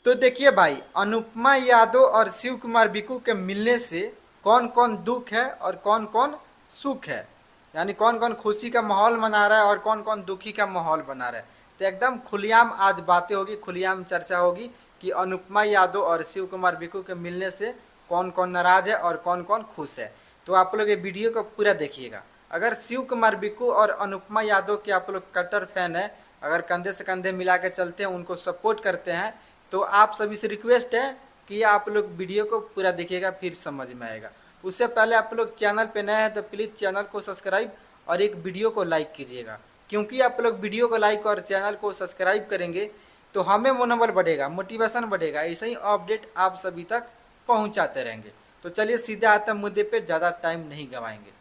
तो देखिए भाई, अनुपमा यादव और शिव कुमार बिकू के मिलने से कौन कौन दुख है और कौन कौन सुख है, यानी कौन कौन खुशी का माहौल मना रहा है और कौन कौन दुखी का माहौल बना रहा है। तो एकदम खुलेआम आज बातें होगी, खुलेआम चर्चा होगी कि अनुपमा यादव और शिव कुमार बिकू के मिलने से कौन कौन नाराज है और कौन कौन खुश है। तो आप लोग ये वीडियो को पूरा देखिएगा। अगर शिव कुमार बिकू और अनुपमा यादव के आप लोग कट्टर फैन है, अगर कंधे से कंधे मिला के चलते हैं, उनको सपोर्ट करते हैं, तो आप सभी से रिक्वेस्ट है कि आप लोग वीडियो को पूरा देखिएगा, फिर समझ में आएगा। उससे पहले आप लोग चैनल पे नए हैं तो प्लीज़ चैनल को सब्सक्राइब और एक वीडियो को लाइक कीजिएगा, क्योंकि आप लोग वीडियो को लाइक और चैनल को सब्सक्राइब करेंगे तो हमें मनोबल बढ़ेगा, मोटिवेशन बढ़ेगा, ऐसे ही अपडेट आप सभी तक पहुंचाते रहेंगे। तो चलिए सीधे आते हैं मुद्दे पे, ज़्यादा टाइम नहीं गंवाएंगे।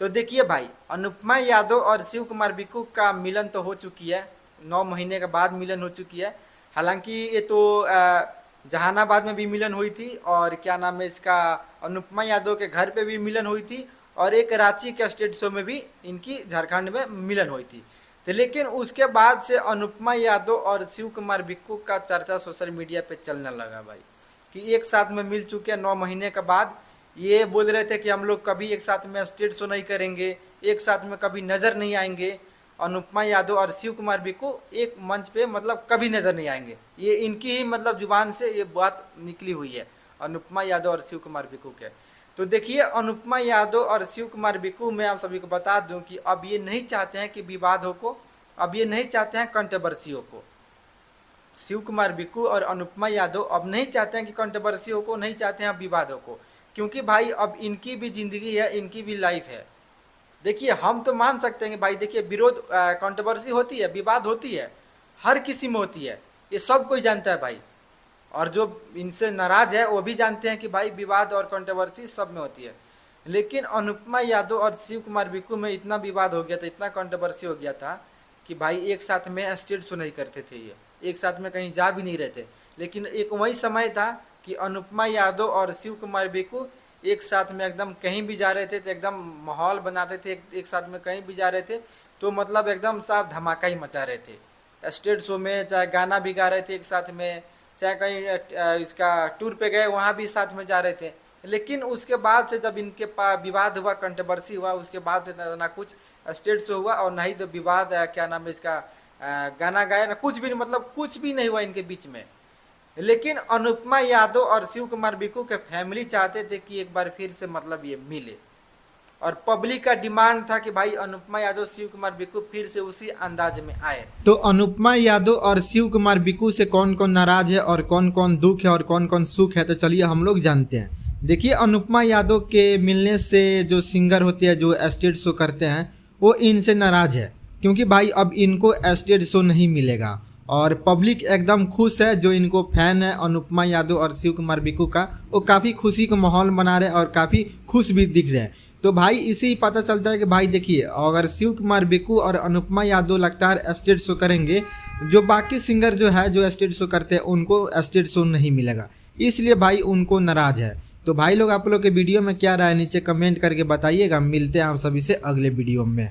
तो देखिए भाई, अनुपमा यादव और शिव कुमार बिकू का मिलन तो हो चुकी है, 9 महीने के बाद मिलन हो चुकी है। हालांकि ये तो जहानाबाद में भी मिलन हुई थी, और क्या नाम है इसका, अनुपमा यादव के घर पे भी मिलन हुई थी, और एक रांची के स्टेट शो में भी इनकी झारखंड में मिलन हुई थी। तो लेकिन उसके बाद से अनुपमा यादव और शिव कुमार बिक्कू का चर्चा सोशल मीडिया पे चलने लगा भाई, कि एक साथ में मिल चुके हैं 9 महीने के बाद। ये बोल रहे थे कि हम लोग कभी एक साथ में स्टेट शो नहीं करेंगे, एक साथ में कभी नज़र नहीं आएंगे। अनुपमा यादव और शिव कुमार बिक्कू एक मंच पे मतलब कभी नज़र नहीं आएंगे, ये इनकी ही मतलब जुबान से ये बात निकली हुई है अनुपमा यादव और शिव कुमार बिक्कू के। तो देखिए, अनुपमा यादव और शिव कुमार बिक्कू, मैं आप सभी को बता दूं कि अब ये नहीं चाहते हैं कि विवाद हो को, अब ये नहीं चाहते हैं कंट्रोवर्सी हो को। शिव कुमार बिक्कू और अनुपमा यादव अब नहीं चाहते हैं कि कंट्रोवर्सी हो को, नहीं चाहते हैं विवादों को, क्योंकि भाई अब इनकी भी ज़िंदगी है, इनकी भी लाइफ है। देखिए, हम तो मान सकते हैं कि भाई देखिए, विरोध कंट्रोवर्सी होती है, विवाद होती है, हर किसी में होती है, ये सब कोई जानता है भाई। और जो इनसे नाराज़ है वो भी जानते हैं कि भाई विवाद और कंट्रोवर्सी सब में होती है। लेकिन अनुपमा यादव और शिव कुमार बिक्कू में इतना विवाद हो गया था, इतना कंट्रोवर्सी हो गया था कि भाई एक साथ में स्टेज शो नहीं करते थे, ये एक साथ में कहीं जा भी नहीं रहते। लेकिन एक वही समय था कि अनुपमा यादव और शिव कुमार बिक्कू एक साथ में एकदम कहीं भी जा रहे थे तो एकदम माहौल बनाते थे, एक साथ में कहीं भी जा रहे थे तो मतलब एकदम साफ धमाका ही मचा रहे थे। स्टेज शो में चाहे गाना भी गा रहे थे एक साथ में, चाहे कहीं इसका टूर पे गए वहाँ भी साथ में जा रहे थे। लेकिन उसके बाद से जब इनके विवाद हुआ, कंट्रोवर्सी हुआ, उसके बाद से ना कुछ स्टेज शो हुआ और ना ही तो विवाद क्या नाम है इसका गाना गाया, ना कुछ भी, मतलब कुछ भी नहीं हुआ इनके बीच में। लेकिन अनुपमा यादव और शिव कुमार बिक्कू के फैमिली चाहते थे कि एक बार फिर से मतलब ये मिले, और पब्लिक का डिमांड था कि भाई अनुपमा यादव शिव कुमार बिक्कू फिर से उसी अंदाज में आए। तो अनुपमा यादव और शिव कुमार बिक्कू से कौन कौन नाराज है और कौन कौन दुख है और कौन कौन सुख है, तो चलिए हम लोग जानते हैं। देखिए, अनुपमा यादव के मिलने से जो सिंगर होते हैं, जो स्टेज शो करते हैं, वो इनसे नाराज है, क्योंकि भाई अब इनको स्टेज शो नहीं मिलेगा। और पब्लिक एकदम खुश है, जो इनको फैन है अनुपमा यादव और शिव कुमार बिक्कू का, वो काफ़ी खुशी का माहौल बना रहे हैं और काफ़ी खुश भी दिख रहे हैं। तो भाई इसे ही पता चलता है कि भाई देखिए, अगर शिव कुमार बिक्कू और अनुपमा यादव लगातार स्टेज शो करेंगे, जो बाकी सिंगर जो है जो स्टेज शो करते हैं उनको स्टेज शो नहीं मिलेगा, इसलिए भाई उनको नाराज है। तो भाई लोग, आप लोग के वीडियो में क्या राय नीचे कमेंट करके बताइएगा। मिलते हैं आप सभी से अगले वीडियो में।